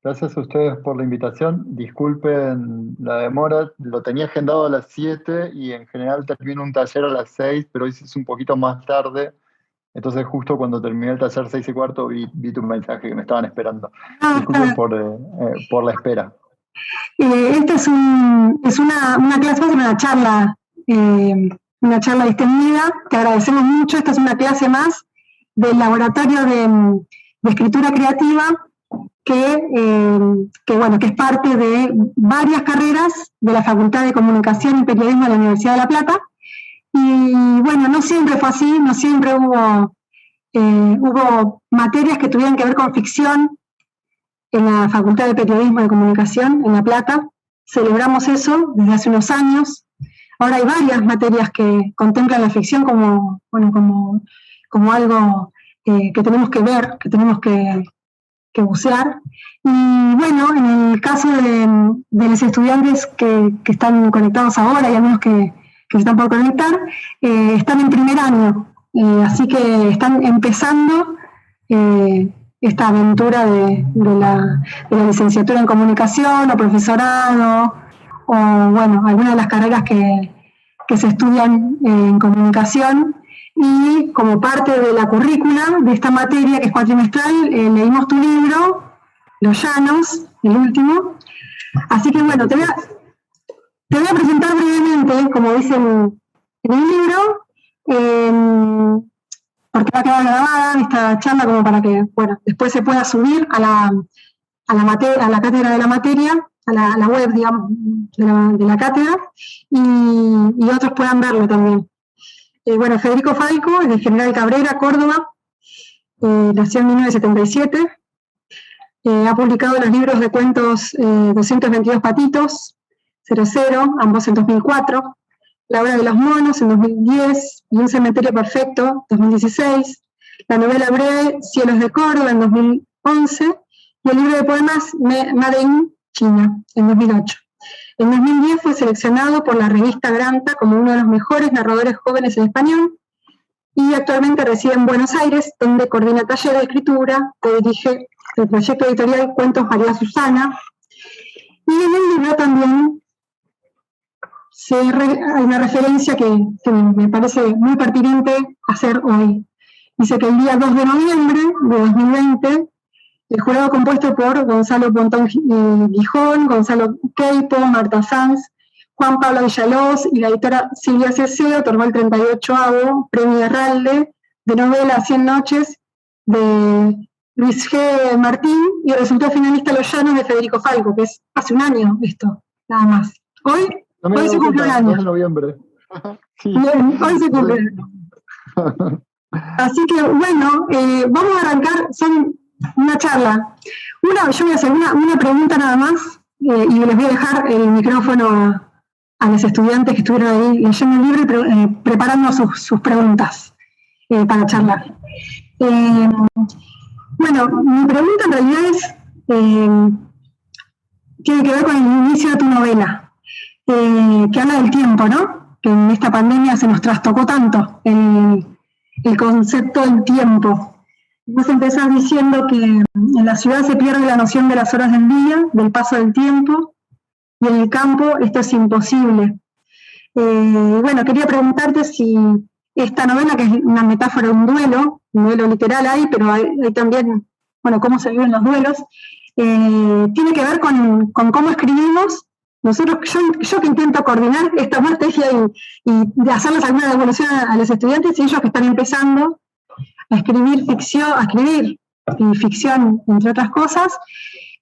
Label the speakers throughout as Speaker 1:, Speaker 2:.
Speaker 1: Gracias a ustedes por la invitación. Disculpen la demora, lo tenía agendado a las 7 y en general termino un taller a las 6, pero hoy es un poquito más tarde. Entonces justo cuando terminé el taller 6:15 vi tu mensaje que me estaban esperando. Disculpen
Speaker 2: Ah,
Speaker 1: por la espera.
Speaker 2: Esta es una clase, va a ser una charla distendida. Te agradecemos mucho. Esta es una clase más del laboratorio de escritura creativa que es parte de varias carreras de la Facultad de Comunicación y Periodismo de la Universidad de La Plata. Y bueno, no siempre fue así, no siempre hubo materias que tuvieran que ver con ficción en la Facultad de Periodismo y Comunicación en La Plata. Celebramos eso desde hace unos años. Ahora hay varias materias que contemplan la ficción como algo que tenemos que ver, que tenemos que bucear. Y bueno, en el caso de los estudiantes que están conectados ahora y algunos que se están por conectar, están en primer año, así que están empezando esta aventura de la licenciatura en comunicación o profesorado, o bueno, algunas de las carreras que se estudian en comunicación. Y como parte de la currícula de esta materia, que es cuatrimestral, leímos tu libro, Los Llanos, el último. Así que bueno, te voy a presentar brevemente, como dice en el libro, porque va a quedar grabada esta charla como para que después se pueda subir a la cátedra de la materia, a la web, digamos, de la cátedra, y otros puedan verlo también. Federico Falco es de General Cabrera, Córdoba, nació en 1977, ha publicado los libros de cuentos 222 patitos, 00, ambos en 2004, La hora de los monos en 2010 y Un cementerio perfecto, 2016, la novela breve Cielos de Córdoba en 2011 y el libro de poemas Made in China en 2008. En 2010 fue seleccionado por la revista Granta como uno de los mejores narradores jóvenes en español y actualmente reside en Buenos Aires, donde coordina talleres de escritura, dirige el proyecto editorial Cuentos María Susana. Y en el libro también hay una referencia que me parece muy pertinente hacer hoy. Dice que el día 2 de noviembre de 2020, el jurado compuesto por Gonzalo Pontón Gijón, Gonzalo Queipo, Marta Sanz, Juan Pablo Villalobos y la editora Silvia Ceceo otorgó el 38º Premio Herralde de novela 100 noches de Luis G. Martín y resultó finalista Los Llanos de Federico Falco, que es hace un año esto, nada más. Hoy se cumple un año.
Speaker 1: 2 de noviembre.
Speaker 2: Sí. Hoy se cumple. Así que bueno, vamos a arrancar, son una charla. Yo voy a hacer una pregunta nada más y les voy a dejar el micrófono a los estudiantes que estuvieron ahí leyendo el libro y preparando sus preguntas para charlar. Mi pregunta en realidad tiene que ver con el inicio de tu novela, que habla del tiempo, ¿no? Que en esta pandemia se nos trastocó tanto el concepto del tiempo. Vos empezás diciendo que en la ciudad se pierde la noción de las horas del día, del paso del tiempo, y en el campo esto es imposible. Quería preguntarte si esta novela, que es una metáfora de un duelo literal hay, pero hay también, cómo se viven los duelos, tiene que ver con cómo escribimos. Yo que intento coordinar esta estrategia y de hacerles alguna devolución a los estudiantes y ellos que están empezando a escribir ficción, entre otras cosas,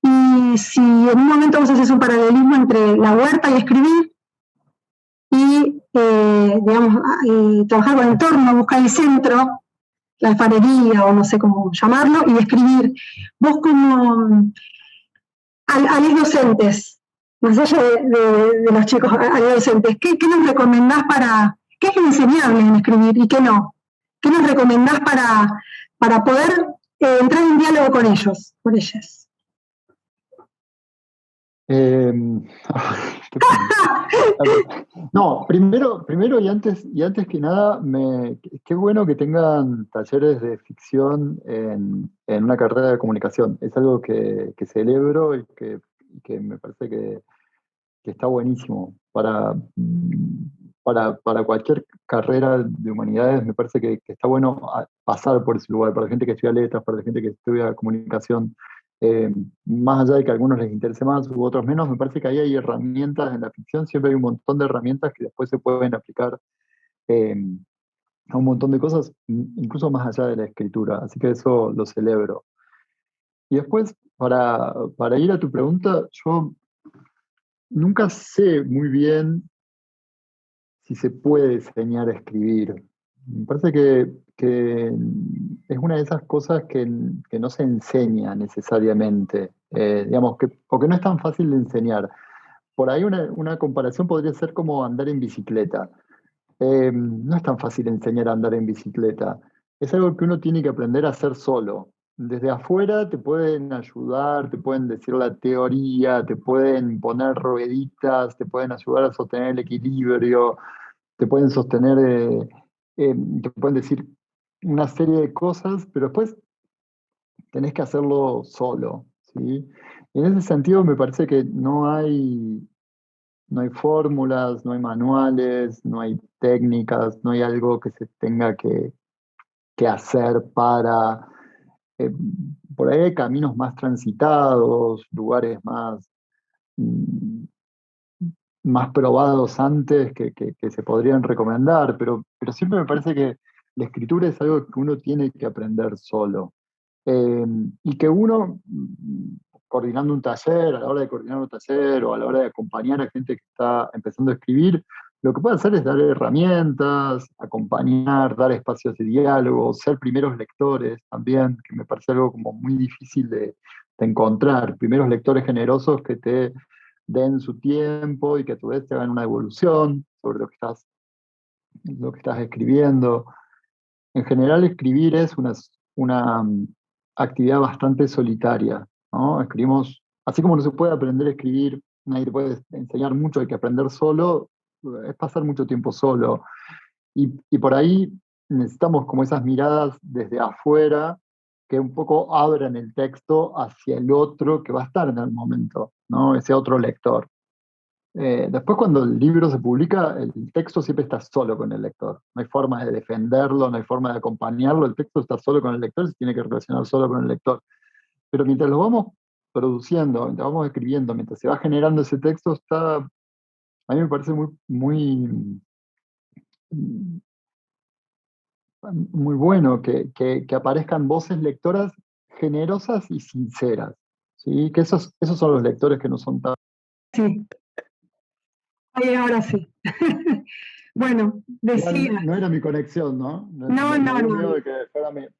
Speaker 2: y si en un momento vos haces un paralelismo entre la huerta y escribir, y trabajar con el entorno, buscar el centro, la alfarería, o no sé cómo llamarlo, y escribir. Vos como a los docentes, más allá de los chicos, a los docentes, ¿qué nos recomendás qué es enseñable en escribir y qué no? ¿Qué nos recomendás para poder entrar en diálogo con ellos, con ellas?
Speaker 1: Eh, qué pregunta. A ver, no, primero y antes que nada, qué bueno que tengan talleres de ficción en una carrera de comunicación. Es algo que celebro y que me parece que está buenísimo para cualquier carrera de humanidades. Me parece que está bueno pasar por ese lugar, para la gente que estudia letras, para la gente que estudia comunicación. eh, Más allá de que a algunos les interese más u otros menos, me parece que ahí hay herramientas en la ficción, siempre hay un montón de herramientas que después se pueden aplicar eh, a un montón de cosas, incluso más allá de la escritura. Así que eso lo celebro. Y después, para ir a tu pregunta, yo nunca sé muy bien si se puede enseñar a escribir. Me parece que es una de esas cosas que no se enseña necesariamente, digamos, o que no es tan fácil de enseñar. Por ahí una comparación podría ser como andar en bicicleta. No es tan fácil enseñar a andar en bicicleta. Es algo que uno tiene que aprender a hacer solo. Desde afuera te pueden ayudar, te pueden decir la teoría, te pueden poner rueditas, te pueden ayudar a sostener el equilibrio, te pueden sostener, te pueden decir una serie de cosas, pero después tenés que hacerlo solo, ¿sí? En ese sentido me parece que no hay fórmulas, no hay manuales, no hay técnicas, no hay algo que se tenga que hacer para... eh, por ahí hay caminos más transitados, lugares mm, más probados antes que se podrían recomendar, pero siempre me parece que la escritura es algo que uno tiene que aprender solo. Y que uno, coordinando un taller, a la hora de coordinar un taller o a la hora de acompañar a gente que está empezando a escribir, lo que puede hacer es dar herramientas, acompañar, dar espacios de diálogo, ser primeros lectores también, que me parece algo como muy difícil de encontrar, primeros lectores generosos que te den su tiempo y que a tu vez te hagan una evolución sobre lo que estás escribiendo. En general, escribir es una actividad bastante solitaria, ¿no? Escribimos, así como no se puede aprender a escribir, nadie te puede enseñar mucho, hay que aprender solo, es pasar mucho tiempo solo. Y por ahí necesitamos como esas miradas desde afuera que un poco abran el texto hacia el otro que va a estar en el momento, ¿no? Ese otro lector. Después, cuando el libro se publica, el texto siempre está solo con el lector. No hay forma de defenderlo, no hay forma de acompañarlo. El texto está solo con el lector y se tiene que relacionar solo con el lector. Pero mientras lo vamos produciendo, mientras vamos escribiendo, mientras se va generando ese texto, a mí me parece muy bueno que aparezcan voces lectoras generosas y sinceras. ¿Sí? Que esos son los lectores que no son tan...
Speaker 2: Sí, ahí ahora sí. Bueno,
Speaker 1: Igual
Speaker 2: decía,
Speaker 1: no era mi conexión, ¿no?
Speaker 2: no,
Speaker 1: Me
Speaker 2: no,
Speaker 1: dio
Speaker 2: no,
Speaker 1: miedo de que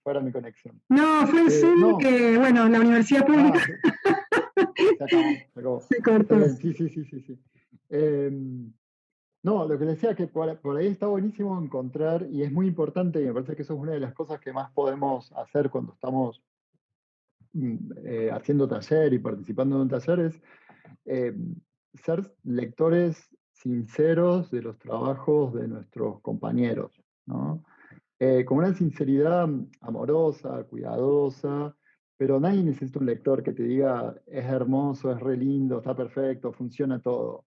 Speaker 1: fuera mi conexión.
Speaker 2: no, fue en Zoom
Speaker 1: No,
Speaker 2: que, bueno, la universidad pública
Speaker 1: se acabó, se acabó.
Speaker 2: se
Speaker 1: Está
Speaker 2: cortó.
Speaker 1: bien, sí, sí, sí, sí, sí. Eh, no, lo que decía que por ahí está buenísimo encontrar, y es muy importante, y me parece que eso es una de las cosas que más podemos hacer cuando estamos haciendo taller y participando en un taller, es eh, ser lectores sinceros de los trabajos de nuestros compañeros, ¿no? Con una sinceridad amorosa, cuidadosa, pero nadie necesita un lector que te diga es hermoso, es re lindo, está perfecto, funciona todo.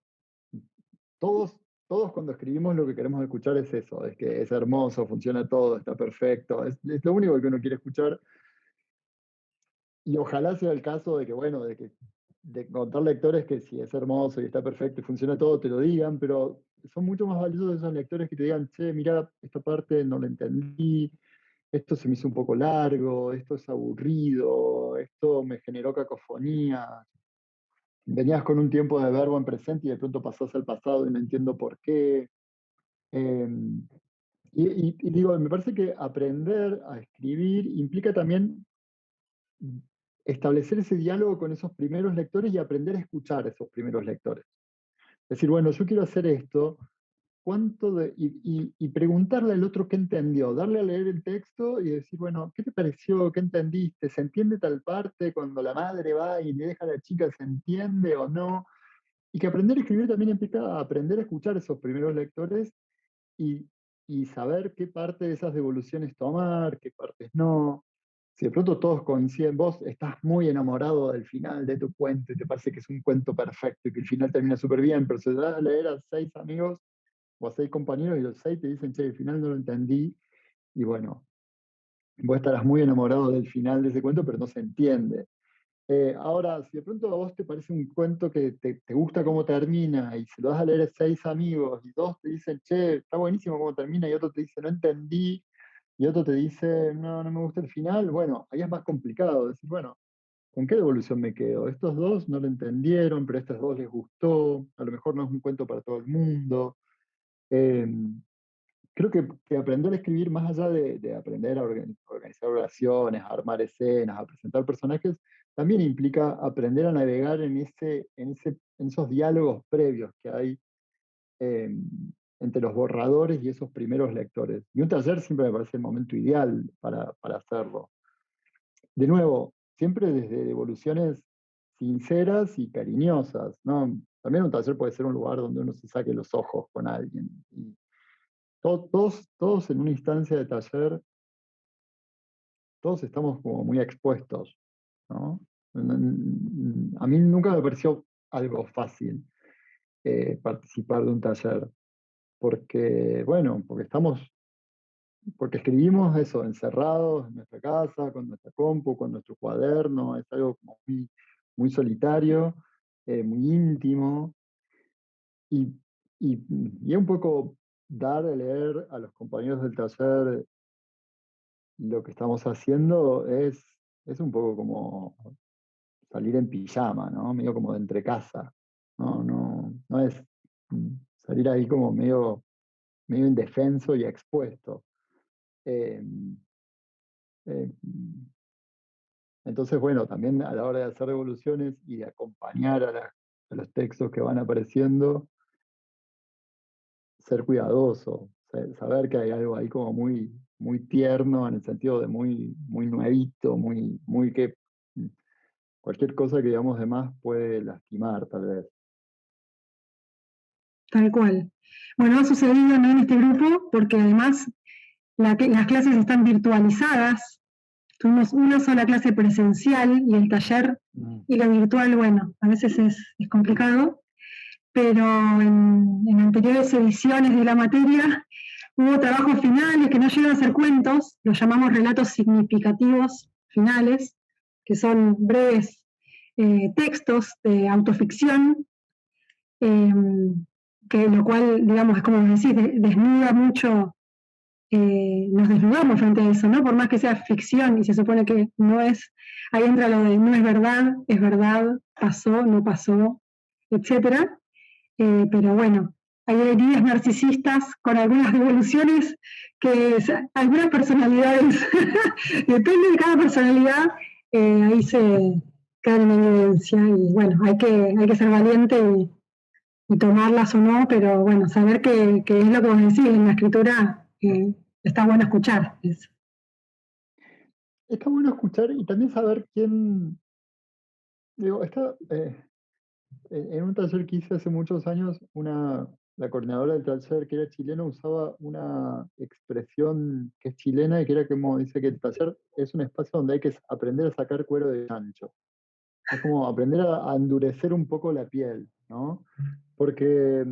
Speaker 1: Todos, todos cuando escribimos lo que queremos escuchar es eso, es que es hermoso, funciona todo, está perfecto, es lo único que uno quiere escuchar. Y ojalá sea el caso de que, bueno, de encontrar lectores que si es hermoso y está perfecto y funciona todo, te lo digan, pero son mucho más valiosos esos lectores que te digan, che, mira, esta parte no la entendí, esto se me hizo un poco largo, esto es aburrido, esto me generó cacofonía. Venías con un tiempo de verbo en presente y de pronto pasás al pasado y no entiendo por qué. Eh, y digo, me parece que aprender a escribir implica también establecer ese diálogo con esos primeros lectores y aprender a escuchar a esos primeros lectores. Decir, bueno, yo quiero hacer esto, y preguntarle al otro qué entendió, darle a leer el texto y decir, bueno, ¿qué te pareció? ¿Qué entendiste? ¿Se entiende tal parte cuando la madre va y le deja a la chica, se entiende o no? Y que aprender a escribir también implica aprender a escuchar a esos primeros lectores y, y saber qué parte de esas devoluciones tomar, qué partes no. Si de pronto todos coinciden, vos estás muy enamorado del final de tu cuento y te parece que es un cuento perfecto y que el final termina súper bien, pero se lo das a leer a 6 amigos o a 6 compañeros y los 6 te dicen, che, el final no lo entendí, y bueno, vos estarás muy enamorado del final de ese cuento, pero no se entiende. Ahora, si de pronto a vos te parece un cuento que te gusta cómo termina y se lo das a leer a 6 amigos y dos te dicen, che, está buenísimo cómo termina y otro te dice, no entendí, y otro te dice, no, no me gusta el final, bueno, ahí es más complicado decir, bueno, ¿con qué devolución me quedo? Estos dos no lo entendieron, pero a estos dos les gustó, a lo mejor no es un cuento para todo el mundo. Eh, Creo que aprender a escribir, más allá de aprender a organizar oraciones, a armar escenas, a presentar personajes, también implica aprender a navegar en esos diálogos previos que hay eh, entre los borradores y esos primeros lectores. Y un taller siempre me parece el momento ideal para hacerlo. De nuevo, siempre desde devoluciones sinceras y cariñosas, ¿no? También un taller puede ser un lugar donde uno se saque los ojos con alguien. Y todos en una instancia de taller, todos estamos como muy expuestos, ¿no? A mí nunca me pareció algo fácil participar de un taller, porque, bueno, porque escribimos eso, encerrados en nuestra casa, con nuestra compu, con nuestro cuaderno, es algo como muy solitario, muy íntimo, y, y es un poco dar a leer a los compañeros del taller lo que estamos haciendo es un poco como salir en pijama, ¿no? Medio como de entre casa. No es salir ahí como medio indefenso y expuesto. Eh, eh, entonces, bueno, también a la hora de hacer revoluciones y de acompañar a los textos que van apareciendo, ser cuidadoso, saber que hay algo ahí como muy tierno en el sentido de muy nuevito, muy que cualquier cosa que digamos de más puede lastimar, tal vez.
Speaker 2: Tal cual. Bueno, ha sucedido, ¿no?, en este grupo, porque además las clases están virtualizadas. Tuvimos una sola clase presencial y el taller y lo virtual, bueno, a veces es complicado, pero en anteriores ediciones de la materia hubo trabajos finales que no llegan a ser cuentos, los llamamos relatos significativos finales, que son breves textos de autoficción, eh, que lo cual, digamos, es como decís, desnuda mucho, nos desnudamos frente a eso, ¿no? Por más que sea ficción y se supone que no es, ahí entra lo de no es verdad, pasó, no pasó, etcétera. Pero bueno, hay heridas narcisistas con algunas devoluciones algunas personalidades, depende de cada personalidad, ahí se caen en evidencia y bueno, hay que ser valiente y tomarlas o no, pero bueno, saber que es lo que vos decís, en la escritura está bueno escuchar eso.
Speaker 1: Está bueno escuchar y también saber quién, digo, en un taller que hice hace muchos años, la coordinadora del taller, que era chilena, usaba una expresión que es chilena y que era como dice que el taller es un espacio donde hay que aprender a sacar cuero de chancho. Es como aprender a endurecer un poco la piel, ¿no? Porque,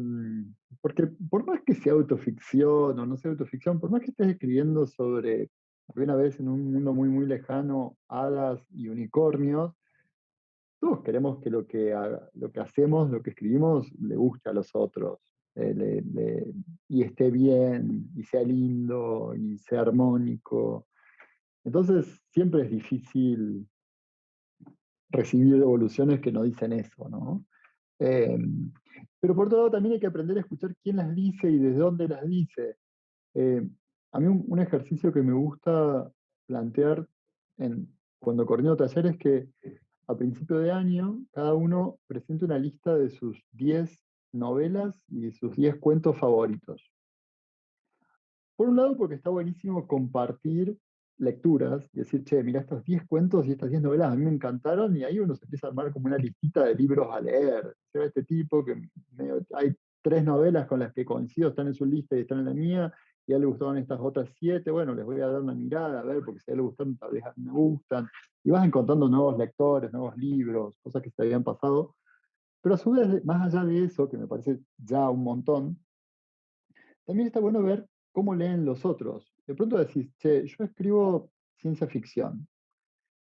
Speaker 1: porque por más que sea autoficción o no sea autoficción, por más que estés escribiendo sobre, una vez en un mundo muy lejano, hadas y unicornios, todos queremos que lo que hacemos, lo que escribimos, le guste a los otros, y esté bien, y sea lindo, y sea armónico. Entonces, siempre es difícil recibir devoluciones que no dicen eso, ¿no? Eh, pero por otro lado, también hay que aprender a escuchar quién las dice y desde dónde las dice. Eh, a mí un ejercicio que me gusta plantear cuando coordino talleres es que a principio de año cada uno presente una lista de sus 10 novelas y sus 10 cuentos favoritos. Por un lado, porque está buenísimo compartir lecturas y decir, che, mira estos 10 cuentos y estas 10 novelas a mí me encantaron, y ahí uno se empieza a armar como una listita de libros a leer. Se ve este tipo que hay 3 novelas con las que coincido, están en su lista y están en la mía, y a él le gustaron estas otras 7, bueno, les voy a dar una mirada, a ver, porque si a él le gustaron, tal vez a mí me gustan. Y vas encontrando nuevos lectores, nuevos libros, cosas que se habían pasado. Pero a su vez, más allá de eso, que me parece ya un montón, también está bueno ver cómo leen los otros. De pronto decís, che, yo escribo ciencia ficción.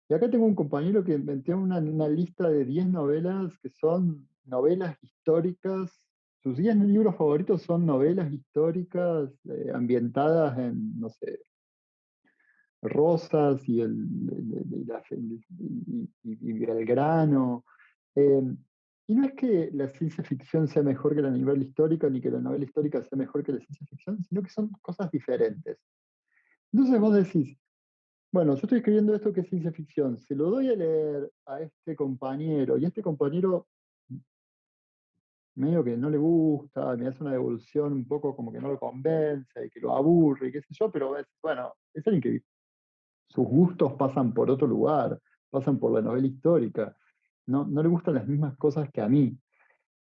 Speaker 1: Y acá tengo un compañero que inventó una lista de 10 novelas que son novelas históricas. Sus 10 libros favoritos son novelas históricas ambientadas en, no sé, Rosas y Belgrano. Eh, y no es que la ciencia ficción sea mejor que la novela histórica, ni que la novela histórica sea mejor que la ciencia ficción, sino que son cosas diferentes. Entonces vos decís, bueno, yo estoy escribiendo esto que es ciencia ficción, se lo doy a leer a este compañero, y este compañero medio que no le gusta, me hace una devolución un poco como que no lo convence, y que lo aburre, y qué sé yo, pero bueno, es alguien que sus gustos pasan por otro lugar, pasan por la novela histórica, no le gustan las mismas cosas que a mí,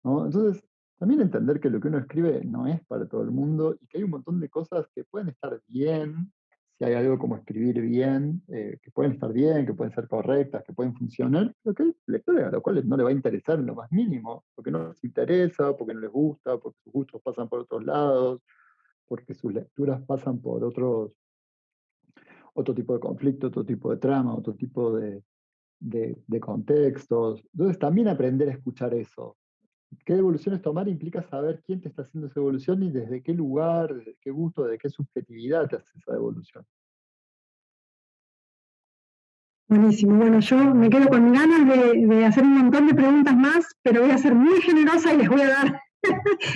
Speaker 1: ¿no? Entonces, también entender que lo que uno escribe no es para todo el mundo y que hay un montón de cosas que pueden estar bien, si hay algo como escribir bien, que pueden estar bien, que pueden ser correctas, que pueden funcionar, pero que hay lectores a los cuales no le va a interesar en lo más mínimo, porque no les interesa, porque no les gusta, porque sus gustos pasan por otros lados, porque sus lecturas pasan por otro tipo de conflicto, otro tipo de trama, otro tipo de contextos. Entonces también aprender a escuchar eso. ¿Qué evoluciones tomar? Implica saber quién te está haciendo esa evolución y desde qué lugar, desde qué gusto, desde qué subjetividad te hace esa evolución.
Speaker 2: Buenísimo. Bueno, yo me quedo con ganas de hacer un montón de preguntas más, pero voy a ser muy generosa y les voy a dar,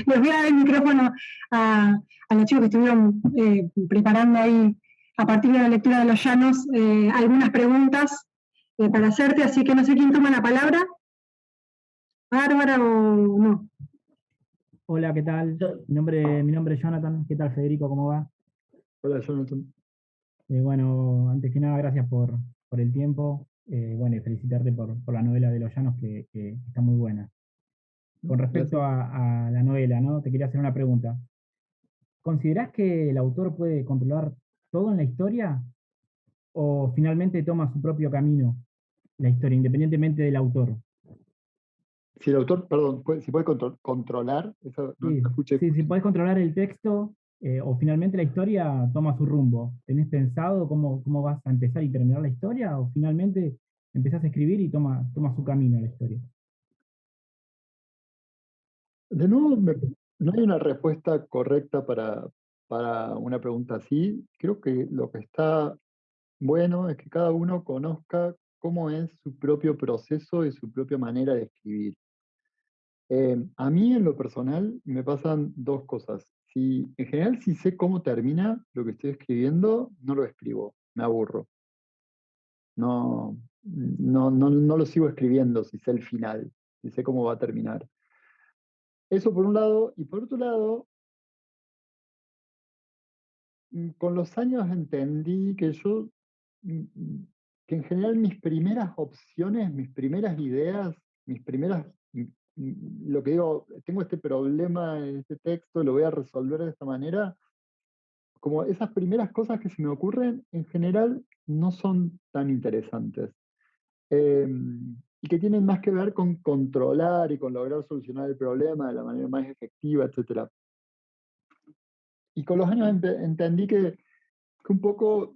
Speaker 2: les voy a dar el micrófono a los chicos que estuvieron preparando ahí, a partir de la lectura de los llanos, algunas preguntas para hacerte, así que no sé quién toma la palabra, Bárbara o no.
Speaker 3: Hola, ¿qué tal? Mi nombre es Jonathan. ¿Qué tal, Federico? ¿Cómo va?
Speaker 1: Hola, Jonathan.
Speaker 3: Bueno, antes que nada, gracias por el tiempo. Bueno, y felicitarte por la novela de Los Llanos, que está muy buena. Con respecto
Speaker 1: Gracias.
Speaker 3: a la novela, ¿no? Te quería hacer una pregunta. ¿Considerás que el autor puede controlar todo en la historia o finalmente toma su propio camino la historia, independientemente del autor?
Speaker 1: Si el autor, perdón, si puede controlar, eso no,
Speaker 3: Sí,
Speaker 1: no escuché.
Speaker 3: sí, si podés controlar el texto o finalmente la historia toma su rumbo. ¿Tenés pensado cómo vas a empezar y terminar la historia o finalmente empezás a escribir y toma su camino la historia?
Speaker 1: De nuevo, no hay una respuesta correcta para una pregunta así. Creo que lo que está bueno es que cada uno conozca cómo es su propio proceso y su propia manera de escribir. A mí en lo personal me pasan dos cosas. En general, si sé cómo termina lo que estoy escribiendo, no lo escribo, me aburro. No lo sigo escribiendo si sé el final, si sé cómo va a terminar. Eso por un lado, y por otro lado, con los años entendí que que en general mis primeras opciones, mis primeras ideas, mis primeras, lo que digo, tengo este problema en este texto, lo voy a resolver de esta manera, como esas primeras cosas que se me ocurren, en general no son tan interesantes. Eh, y que tienen más que ver con controlar y con lograr solucionar el problema de la manera más efectiva, etcétera. Y con los años entendí que un poco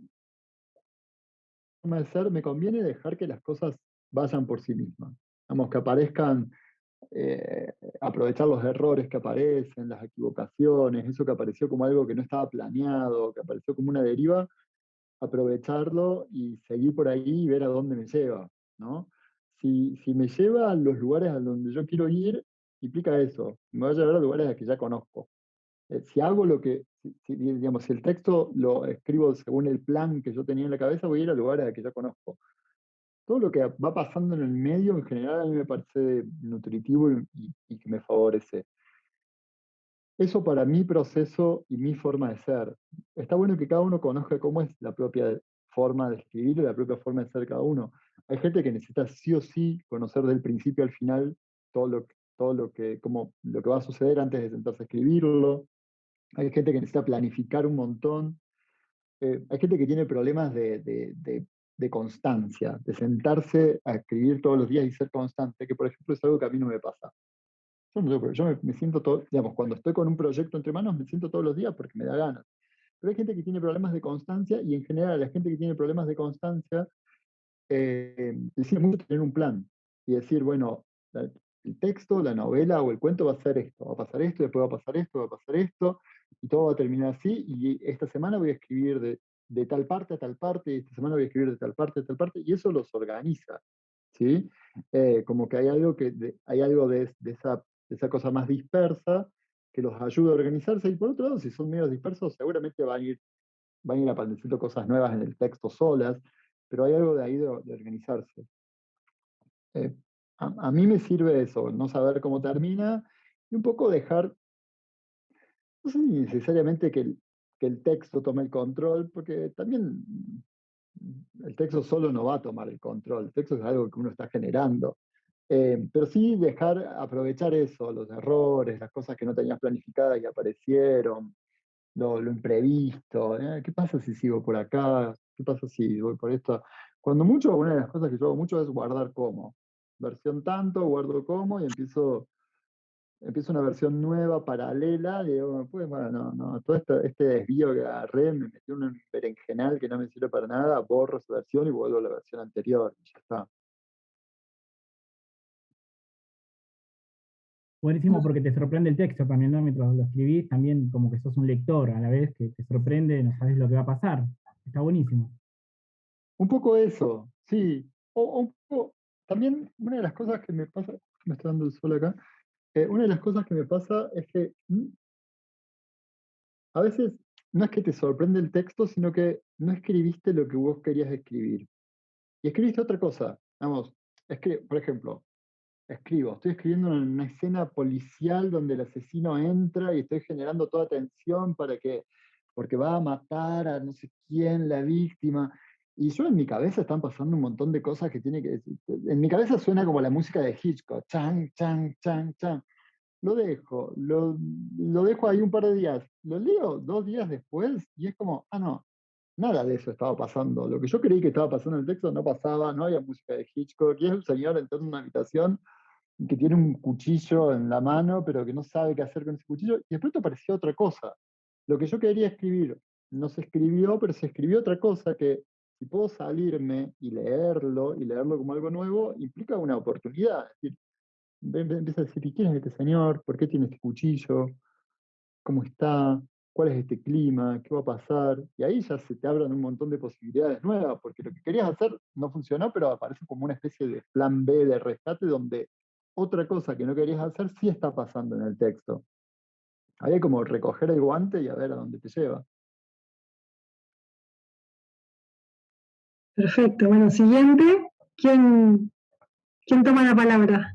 Speaker 1: forma de ser, me conviene dejar que las cosas vayan por sí mismas. Vamos, que aparezcan, eh, aprovechar los errores que aparecen, las equivocaciones, eso que apareció como algo que no estaba planeado, que apareció como una deriva, aprovecharlo y seguir por ahí y ver a dónde me lleva, ¿no? Si me lleva a los lugares a donde yo quiero ir, implica eso, me va a llevar a lugares a que ya conozco. Si hago lo que, digamos, si el texto lo escribo según el plan que yo tenía en la cabeza, voy a ir a lugares que ya conozco. Todo lo que va pasando en el medio, en general, a mí me parece nutritivo y que me favorece. eso para mi proceso y mi forma de ser. Está bueno que cada uno conozca cómo es la propia forma de escribir y la propia forma de ser cada uno. Hay gente que necesita sí o sí conocer del principio al final todo lo que, como, lo que va a suceder antes de sentarse a escribirlo. Hay gente que necesita planificar un montón. Hay gente que tiene problemas de constancia, de sentarse a escribir todos los días y ser constante, que por ejemplo es algo que a mí no me pasa. Yo, no sé, porque yo me siento todo, digamos, cuando estoy con un proyecto entre manos, me siento todos los días porque me da ganas. Pero hay gente que tiene problemas de constancia y en general la gente que tiene problemas de constancia le sirve mucho tener un plan y decir, bueno, el texto, la novela o el cuento va a ser esto, va a pasar esto, después va a pasar esto, va a pasar esto, y todo va a terminar así, y esta semana voy a escribir de tal parte a tal parte, y esta semana voy a escribir de tal parte a tal parte, y eso los organiza, ¿sí? Como que hay algo, hay algo de esa cosa más dispersa que los ayuda a organizarse, y por otro lado, si son medios dispersos, seguramente van a ir apareciendo cosas nuevas en el texto solas, pero hay algo de ahí de organizarse. Eh, a mí me sirve eso, no saber cómo termina y un poco dejar, no sé si necesariamente que el texto tome el control, porque también el texto solo no va a tomar el control, el texto es algo que uno está generando. Pero sí dejar aprovechar eso, los errores, las cosas que no tenías planificadas y aparecieron, lo imprevisto, ¿qué pasa si sigo por acá? ¿Qué pasa si voy por esto? Cuando mucho, una de las cosas que yo hago mucho es guardar como. Versión tanto, guardo como y empiezo una versión nueva, paralela, y digo, pues bueno, no, todo este desvío que agarré, me metí en un berenjenal que no me sirve para nada, borro esa versión y vuelvo a la versión anterior, y ya está.
Speaker 3: Buenísimo porque te sorprende el texto también, ¿no? Mientras lo escribís, también como que sos un lector a la vez que te sorprende, no sabes lo que va a pasar. Está buenísimo.
Speaker 1: Un poco eso, sí. O un poco, también una de las cosas que me pasa, me está dando el sol acá, una de las cosas que me pasa es que a veces no es que te sorprende el texto, sino que no escribiste lo que vos querías escribir. Y escribiste otra cosa. Vamos, es que, por ejemplo, estoy escribiendo una escena policial donde el asesino entra y estoy generando toda tensión porque va a matar a no sé quién, la víctima. Y yo en mi cabeza están pasando un montón de cosas que tiene que decir. En mi cabeza suena como la música de Hitchcock. Chan, chan, chan, chan. Lo dejo ahí un par de días. Lo leo 2 días después y es como, ah, no, nada de eso estaba pasando. Lo que yo creí que estaba pasando en el texto no pasaba, no había música de Hitchcock. Y es un señor entrando en una habitación que tiene un cuchillo en la mano, pero que no sabe qué hacer con ese cuchillo. Y de pronto apareció otra cosa. Lo que yo quería escribir no se escribió, pero se escribió otra cosa que si puedo salirme y leerlo como algo nuevo, implica una oportunidad. Es decir, empieza a decir, ¿y quién es este señor? ¿Por qué tiene este cuchillo? ¿Cómo está? ¿Cuál es este clima? ¿Qué va a pasar? Y ahí ya se te abren un montón de posibilidades nuevas, porque lo que querías hacer no funcionó, pero aparece como una especie de plan B de rescate donde otra cosa que no querías hacer sí está pasando en el texto. Ahí hay como recoger el guante y a ver a dónde te lleva.
Speaker 2: Perfecto. Bueno, siguiente. ¿Quién toma la palabra?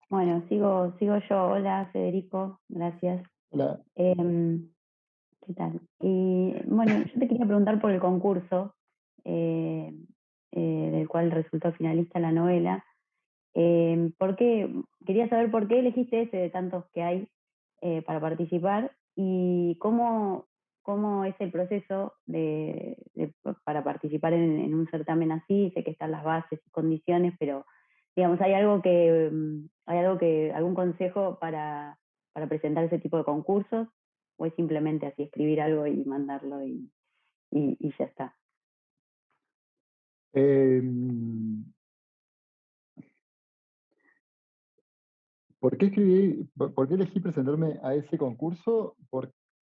Speaker 4: Bueno, sigo yo. Hola, Federico, gracias.
Speaker 1: Hola.
Speaker 4: ¿Qué tal? Y bueno, yo te quería preguntar por el concurso eh, del cual resultó finalista la novela. Quería saber por qué elegiste ese de tantos que hay para participar y cómo es el proceso para participar en un certamen así. Sé que están las bases y condiciones, pero digamos, algún consejo para presentar ese tipo de concursos? ¿O es simplemente así escribir algo y mandarlo y ya está?
Speaker 1: Eh, ¿Por qué por qué elegí presentarme a ese concurso?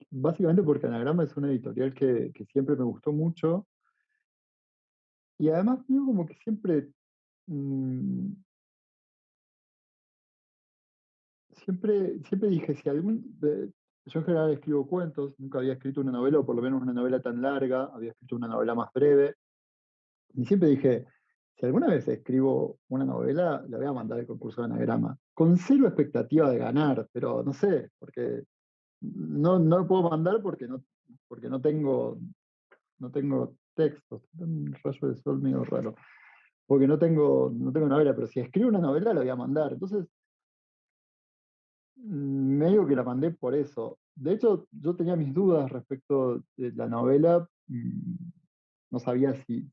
Speaker 1: Básicamente porque Anagrama es una editorial que siempre me gustó mucho y además yo como que mm, siempre dije, yo en general escribo cuentos, nunca había escrito una novela o por lo menos una novela tan larga, había escrito una novela más breve y siempre dije, si alguna vez escribo una novela, la voy a mandar al concurso de anagrama, con cero expectativa de ganar, pero no sé, porque no lo puedo mandar porque no tengo textos. Un rayo de sol medio raro. Porque no tengo novela, pero si escribo una novela la voy a mandar. Entonces, medio que la mandé por eso. De hecho, yo tenía mis dudas respecto de la novela. No sabía si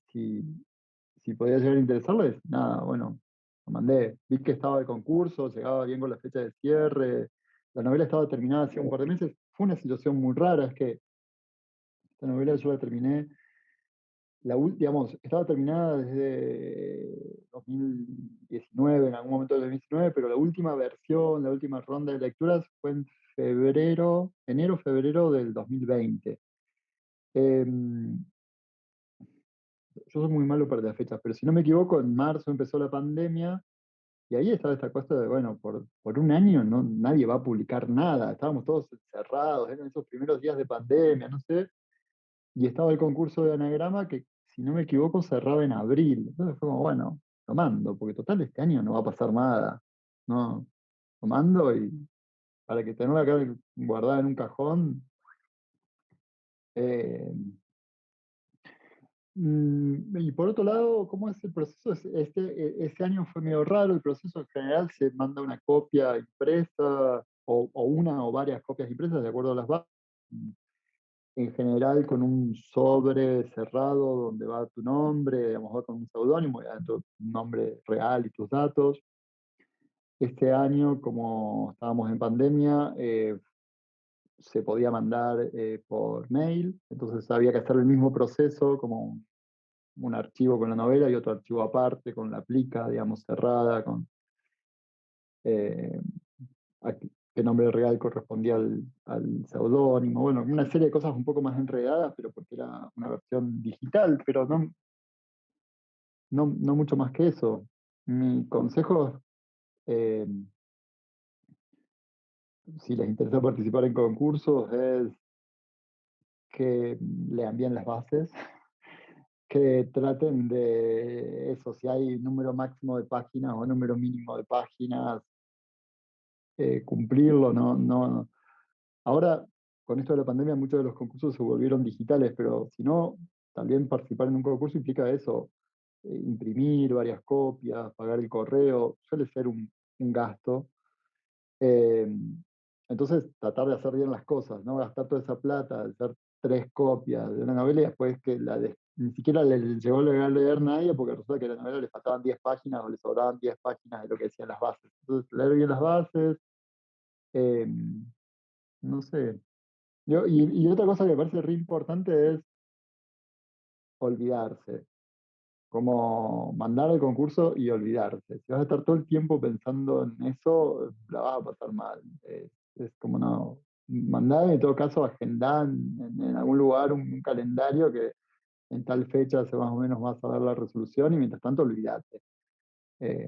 Speaker 1: podía llegar a interesarles. Nada, bueno, lo mandé. Vi que estaba el concurso, llegaba bien con la fecha de cierre. La novela estaba terminada hace un par de meses. Fue una situación muy rara, es que esta novela yo la terminé, digamos, estaba terminada desde 2019, en algún momento de 2019, pero la última versión, la última ronda de lecturas fue en enero, febrero del 2020. Yo soy muy malo para las fechas, pero si no me equivoco, en marzo empezó la pandemia y ahí estaba esta cosa de, bueno, por un año nadie va a publicar nada, estábamos todos encerrados, eran esos primeros días de pandemia, no sé, y estaba el concurso de anagrama que, si no me equivoco, cerraba en abril. Entonces fue como, bueno, lo mando, porque total este año no va a pasar nada. No, lo mando y para que tenerla acá guardada en un cajón. eh, y por otro lado, ¿cómo es el proceso? Este año fue medio raro, el proceso en general se manda una copia impresa o una o varias copias impresas de acuerdo a las bases, en general con un sobre cerrado donde va tu nombre, digamos, va con un seudónimo y adentro tu nombre real y tus datos. Este año, como estábamos en pandemia, se podía mandar por mail, entonces había que hacer el mismo proceso, como un archivo con la novela y otro archivo aparte, con la plica, digamos, cerrada, con eh, qué nombre real correspondía al seudónimo, bueno, una serie de cosas un poco más enredadas, pero porque era una versión digital, pero no mucho más que eso. Mi consejo, eh, si les interesa participar en concursos, es que lean bien las bases, que traten de eso, si hay número máximo de páginas o número mínimo de páginas, cumplirlo, no. Ahora, con esto de la pandemia, muchos de los concursos se volvieron digitales, pero si no, también participar en un concurso implica eso, imprimir varias copias, pagar el correo, suele ser un gasto. Eh, entonces, tratar de hacer bien las cosas, no gastar toda esa plata, de hacer 3 copias de una novela y después que ni siquiera le llegó a leer nadie porque resulta que a la novela le faltaban 10 páginas o le sobraban 10 páginas de lo que decían las bases. Entonces, leer bien las bases, eh, no sé. Y otra cosa que me parece re importante es olvidarse, como mandar al concurso y olvidarse. Si vas a estar todo el tiempo pensando en eso, la vas a pasar mal. Es como no, mandar en todo caso, agendar en algún lugar un calendario que en tal fecha se más o menos va a saber la resolución y mientras tanto olvidate.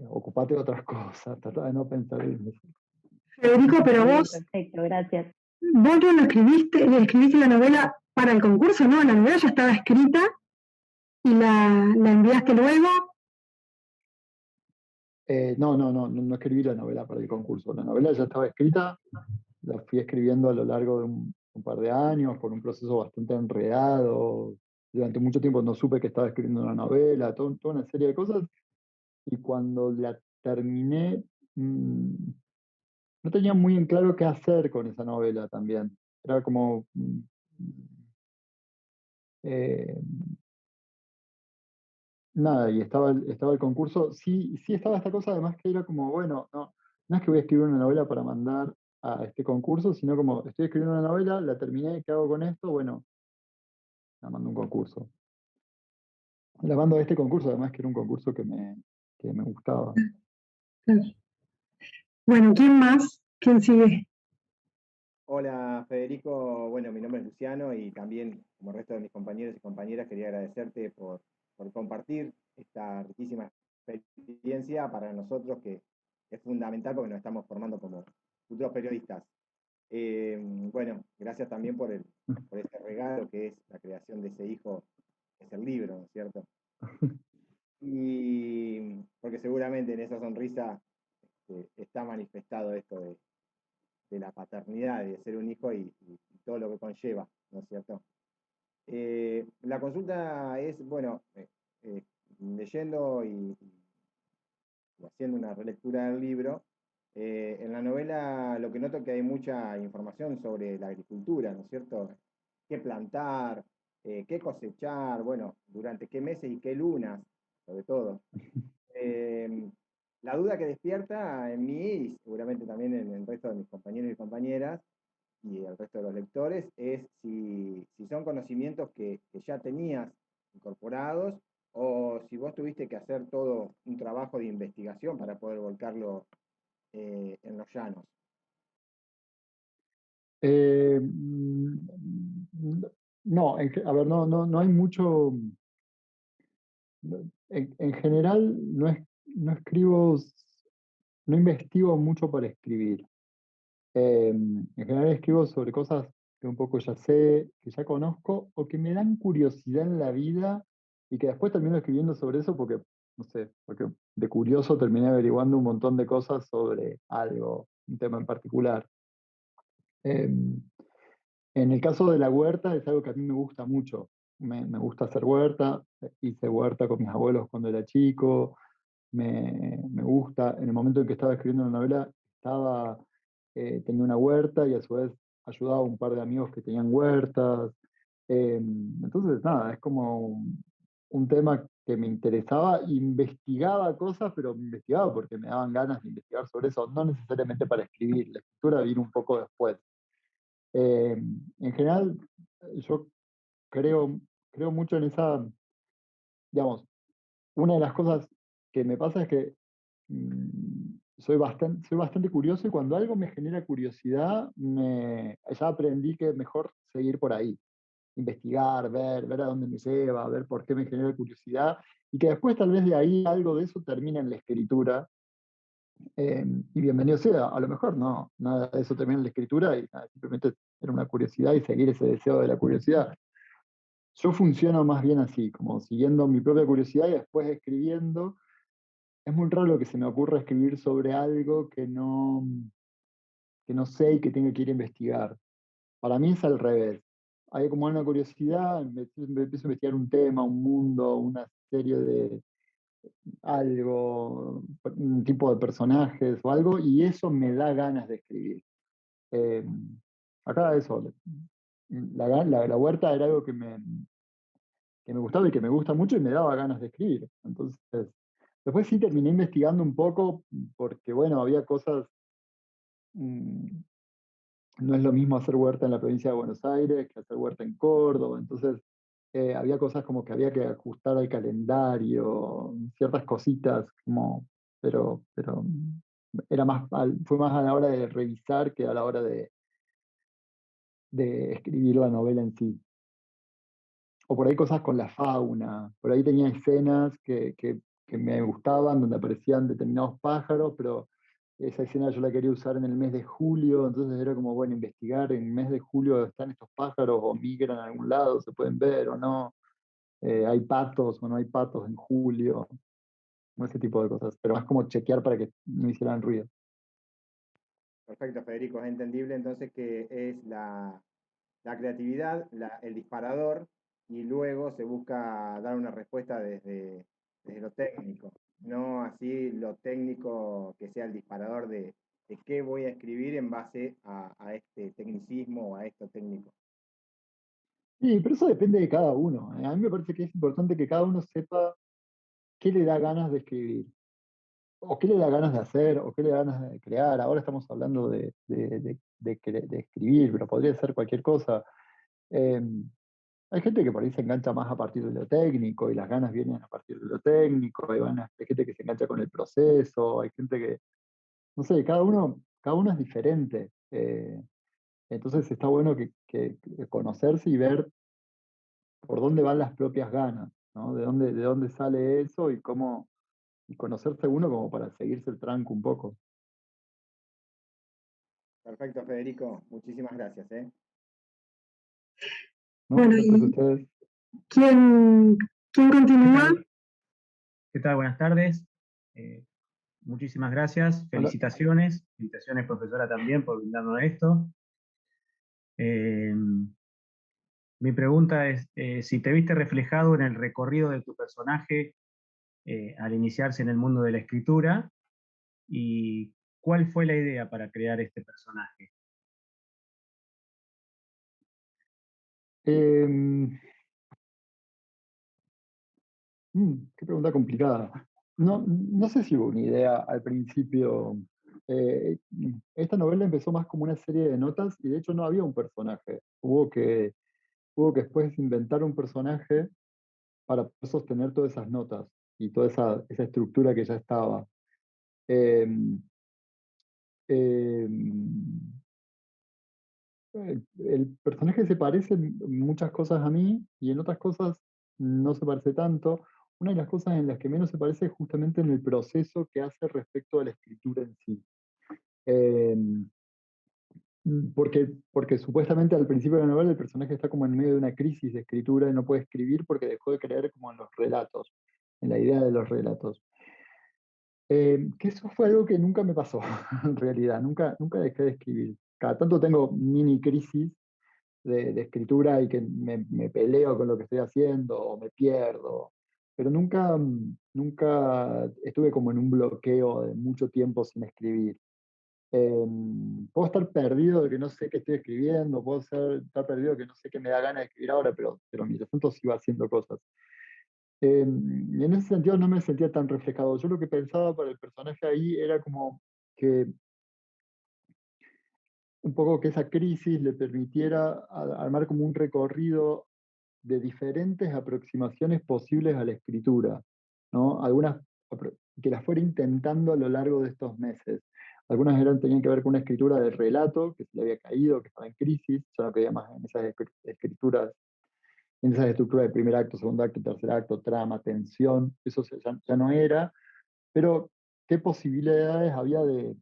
Speaker 1: Ocupate de otras cosas, trata de no pensar en eso.
Speaker 2: Federico, pero
Speaker 4: Bien,
Speaker 2: vos
Speaker 4: perfecto, gracias.
Speaker 2: no lo escribiste la novela para el concurso, ¿no? La novela ya estaba escrita y la enviaste luego.
Speaker 1: No escribí la novela para el concurso. La novela ya estaba escrita, la fui escribiendo a lo largo de un par de años, por un proceso bastante enredado. Durante mucho tiempo no supe que estaba escribiendo una novela, toda una serie de cosas. Y cuando la terminé, no tenía muy en claro qué hacer con esa novela también. Era como, eh, nada, y estaba el concurso. Sí, sí estaba esta cosa, además que era como, bueno, no es que voy a escribir una novela para mandar a este concurso, sino como estoy escribiendo una novela, la terminé, ¿qué hago con esto? Bueno, la mando a un concurso. La mando a este concurso, además que era un concurso que me gustaba.
Speaker 2: Bueno, ¿quién más? ¿Quién sigue?
Speaker 5: Hola Federico, bueno, mi nombre es Luciano y también, como el resto de mis compañeros y compañeras, quería agradecerte por compartir esta riquísima experiencia para nosotros que es fundamental porque nos estamos formando como futuros periodistas. Bueno, gracias también por ese regalo que es la creación de ese hijo, que es el libro, ¿no es cierto? Y porque seguramente en esa sonrisa está manifestado esto de la paternidad, de ser un hijo y todo lo que conlleva, ¿no es cierto? La consulta es, bueno, leyendo y haciendo una relectura del libro, en la novela lo que noto es que hay mucha información sobre la agricultura, ¿no es cierto? Qué plantar, qué cosechar, bueno, durante qué meses y qué lunas, sobre todo. Eh, la duda que despierta en mí, y seguramente también en el resto de mis compañeros y compañeras, y el resto de los lectores, es si son conocimientos que ya tenías incorporados o si vos tuviste que hacer todo un trabajo de investigación para poder volcarlo en los llanos.
Speaker 1: Eh, no, a ver, no hay mucho. En general, no escribo, no investigo mucho para escribir. En general escribo sobre cosas que un poco ya sé, que ya conozco, o que me dan curiosidad en la vida y que después termino escribiendo sobre eso porque, no sé, porque de curioso terminé averiguando un montón de cosas sobre algo, un tema en particular. En el caso de la huerta es algo que a mí me gusta mucho. Me gusta hacer huerta, hice huerta con mis abuelos cuando era chico, me gusta. En el momento en que estaba escribiendo la novela, tenía una huerta y a su vez ayudaba a un par de amigos que tenían huertas. Entonces, nada, es como un tema que me interesaba, investigaba cosas, pero me investigaba porque me daban ganas de investigar sobre eso, no necesariamente para escribir, la escritura vino un poco después. En general, yo creo, creo mucho en esa, digamos, una de las cosas que me pasa es que soy bastante curioso y cuando algo me genera curiosidad, ya aprendí que es mejor seguir por ahí, investigar, ver a dónde me lleva, ver por qué me genera curiosidad y que después tal vez de ahí algo de eso termina en la escritura. Y bienvenido sea, a lo mejor no, nada de eso termina en la escritura y nada, simplemente era una curiosidad y seguir ese deseo de la curiosidad. Yo funciono más bien así, como siguiendo mi propia curiosidad y después escribiendo. Es muy raro que se me ocurra escribir sobre algo que no sé y que tengo que ir a investigar. Para mí es al revés. Hay como una curiosidad, me empiezo a investigar un tema, un mundo, una serie de algo, un tipo de personajes o algo, y eso me da ganas de escribir. Eh, Acá eso, la huerta era algo que me gustaba y que me gusta mucho y me daba ganas de escribir. Entonces, después sí terminé investigando un poco porque, bueno, había cosas, mm, no es lo mismo hacer huerta en la provincia de Buenos Aires que hacer huerta en Córdoba, entonces había cosas como que había que ajustar al calendario, ciertas cositas, como, pero era fue más a la hora de revisar que a la hora de escribir la novela en sí. O por ahí cosas con la fauna, por ahí tenía escenas que me gustaban, donde aparecían determinados pájaros, pero esa escena yo la quería usar en el mes de julio, entonces era como, bueno, investigar en el mes de julio están estos pájaros o migran a algún lado, se pueden ver o no, hay patos o no hay patos en julio, ese tipo de cosas, pero más como chequear para que no hicieran ruido.
Speaker 5: Perfecto, Federico, es entendible entonces que es la creatividad, el disparador, y luego se busca dar una respuesta desde lo técnico, no así lo técnico que sea el disparador de qué voy a escribir en base a este tecnicismo o a esto técnico.
Speaker 1: Sí, pero eso depende de cada uno. A mí me parece que es importante que cada uno sepa qué le da ganas de escribir. O qué le da ganas de hacer, o qué le da ganas de crear. Ahora estamos hablando de escribir, pero podría ser cualquier cosa. Eh, Hay gente que por ahí se engancha más a partir de lo técnico y las ganas vienen a partir de lo técnico. Hay gente que se engancha con el proceso, hay gente que, no sé, cada uno es diferente. Entonces está bueno que conocerse y ver por dónde van las propias ganas, ¿no? De dónde sale eso y cómo, y conocerse uno como para seguirse el tranco un poco.
Speaker 5: Perfecto, Federico, muchísimas gracias, ¿eh?
Speaker 1: ¿No?
Speaker 2: Bueno,
Speaker 1: Gracias a
Speaker 2: ¿y
Speaker 1: ustedes.
Speaker 2: quién continúa?
Speaker 6: ¿Qué tal? Buenas tardes. Muchísimas gracias.
Speaker 1: Hola.
Speaker 6: Felicitaciones. Felicitaciones, profesora, también por brindarnos esto. Mi pregunta es si te viste reflejado en el recorrido de tu personaje al iniciarse en el mundo de la escritura y cuál fue la idea para crear este personaje.
Speaker 1: Qué pregunta complicada. No sé si hubo una idea al principio. Eh, Esta novela empezó más como una serie de notas y de hecho no había un personaje. Hubo que después inventar un personaje para poder sostener todas esas notas y toda esa estructura que ya estaba. Eh, eh, el personaje se parece en muchas cosas a mí y en otras cosas no se parece tanto. Una de las cosas en las que menos se parece es justamente en el proceso que hace respecto a la escritura en sí. Eh, porque supuestamente al principio de la novela el personaje está como en medio de una crisis de escritura y no puede escribir porque dejó de creer como en los relatos, en la idea de los relatos. Que eso fue algo que nunca me pasó, en realidad, nunca dejé de escribir. Cada tanto tengo mini crisis de escritura y que me peleo con lo que estoy haciendo o me pierdo, pero nunca estuve como en un bloqueo de mucho tiempo sin escribir. Puedo estar perdido de que no sé qué estoy escribiendo, estar perdido de que no sé qué me da ganas de escribir ahora, pero mientras tanto sigo haciendo cosas. Y en ese sentido no me sentía tan reflejado. Yo lo que pensaba para el personaje ahí era como que un poco que esa crisis le permitiera armar como un recorrido de diferentes aproximaciones posibles a la escritura, ¿no? Algunas que las fuera intentando a lo largo de estos meses. Algunas tenían que ver con una escritura de relato, que se le había caído, que estaba en crisis, ya no creía más en esas escrituras, en esas estructuras de primer acto, segundo acto, tercer acto, trama, tensión, eso ya no era, pero qué posibilidades había de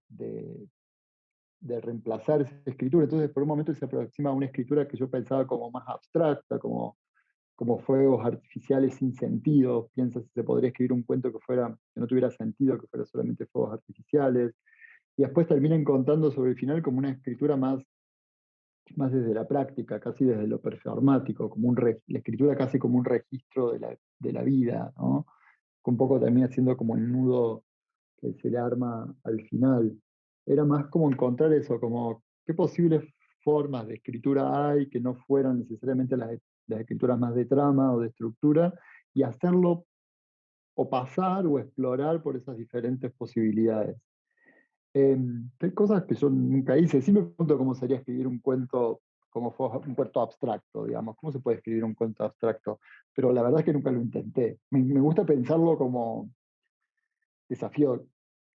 Speaker 1: reemplazar esa escritura. Entonces, por un momento se aproxima a una escritura que yo pensaba como más abstracta, como fuegos artificiales sin sentido. Piensa si se podría escribir un cuento que no tuviera sentido, que fuera solamente fuegos artificiales. Y después termina encontrando sobre el final como una escritura más desde la práctica, casi desde lo performático, la escritura casi como un registro de la vida, ¿no? Que un poco termina siendo como el nudo que se le arma al final. Era más como encontrar eso, como qué posibles formas de escritura hay que no fueran necesariamente las escrituras más de trama o de estructura, y hacerlo o pasar o explorar por esas diferentes posibilidades. Hay cosas que yo nunca hice. Sí me pregunto cómo sería escribir un cuento, como fue un cuento abstracto, digamos. ¿Cómo se puede escribir un cuento abstracto? Pero la verdad es que nunca lo intenté. Me gusta pensarlo como desafío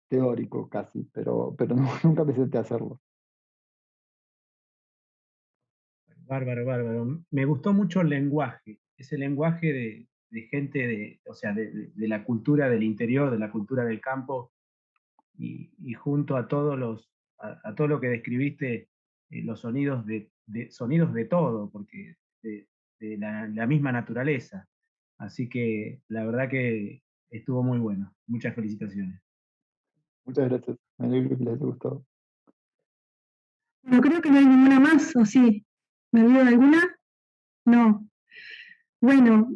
Speaker 1: teórico casi, pero nunca me senté a hacerlo.
Speaker 6: Bárbaro, bárbaro. Me gustó mucho el lenguaje, ese lenguaje de gente o sea, de la cultura del interior, de la cultura del campo, y junto a a todo lo que describiste, los sonidos de todo, porque de la misma naturaleza. Así que la verdad que estuvo muy bueno. Muchas felicitaciones.
Speaker 1: Muchas gracias. Me alegro que les haya gustado.
Speaker 2: Bueno, creo que no hay ninguna más, ¿o sí? ¿Me olvido de alguna? No. Bueno,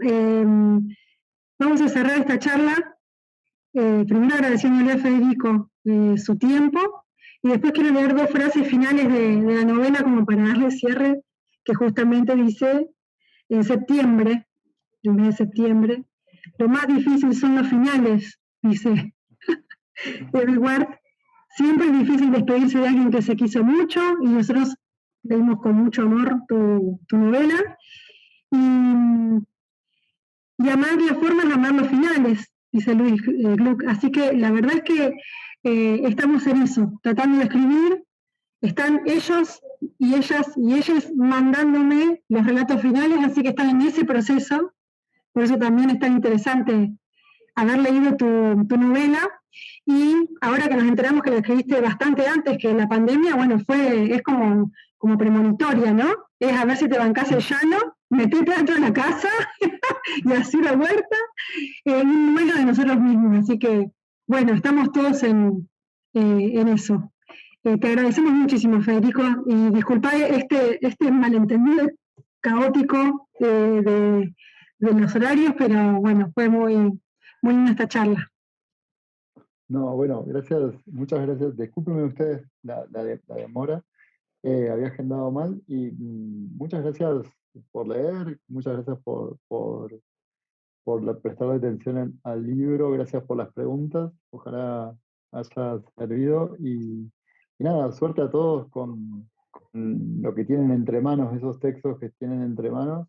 Speaker 2: vamos a cerrar esta charla. Primero agradeciéndole a Federico su tiempo, y después quiero leer dos frases finales de la novela como para darle cierre, que justamente dice, en septiembre, el mes de septiembre, lo más difícil son los finales, dice David Ward. Siempre es difícil despedirse de alguien que se quiso mucho, y nosotros leímos con mucho amor tu novela. Y amar las formas, amar los finales, dice Luis Gluck. Así que la verdad es que estamos en eso, tratando de escribir. Están ellos y ellas mandándome los relatos finales, así que están en ese proceso. Por eso también es tan interesante haber leído tu novela. Y ahora que nos enteramos que la escribiste bastante antes que la pandemia, bueno, es como premonitoria, ¿no? Es a ver si te bancás el llano metete dentro de la casa y así la huerta, un dueño de nosotros mismos. Así que, bueno, estamos todos en eso. Te agradecemos muchísimo, Federico, y disculpa este malentendido caótico de los horarios, pero bueno, fue muy linda esta charla.
Speaker 1: No, bueno, gracias, muchas gracias. Discúlpenme ustedes la demora. Había agendado mal y muchas gracias por leer, muchas gracias por prestarle atención al libro, gracias por las preguntas, ojalá haya servido y nada, suerte a todos con lo que tienen entre manos, esos textos que tienen entre manos.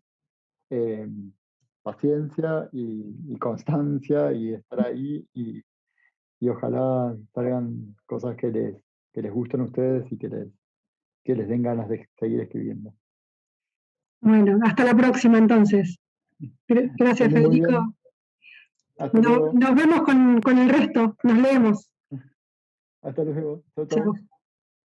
Speaker 1: Paciencia y constancia y estar ahí y ojalá salgan cosas que les gusten a ustedes y que les den ganas de seguir escribiendo.
Speaker 2: Bueno, hasta la próxima entonces. Gracias, Federico. Nos vemos con el resto, nos leemos.
Speaker 1: Hasta luego.
Speaker 2: Chao.